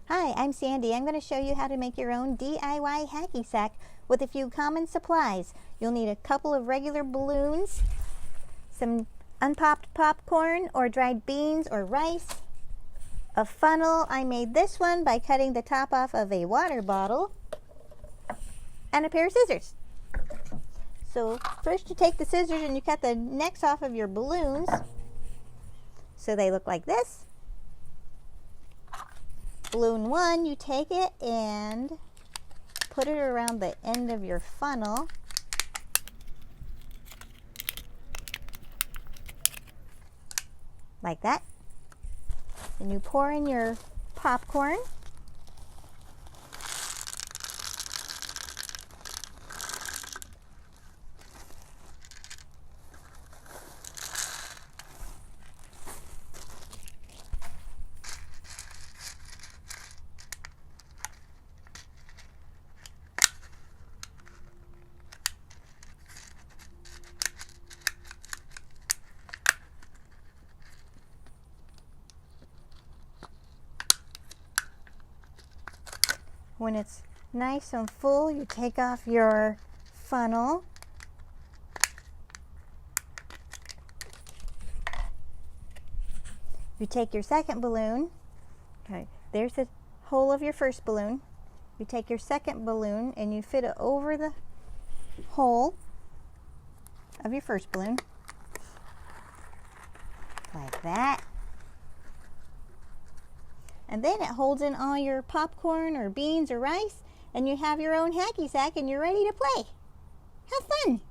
Hi, I'm Sandy. I'm going to show you how to make your own DIY hacky sack with a few common supplies. You'll need a couple of regular balloons, some unpopped popcorn or dried beans or rice, a funnel. I made this one by cutting the top off of a water bottle, and a pair of scissors. So first you take the scissors and you cut the necks off of your balloons so they look like this. Balloon 1, you take it and put it around the end of your funnel. Like that. And you pour in your popcorn. When it's nice and full, you take off your funnel. You take your second balloon. Okay, there's the hole of your first balloon. You take your second balloon and you fit it over the hole of your first balloon. Like that. And then it holds in all your popcorn or beans or rice, and you have your own hacky sack and you're ready to play. Have fun!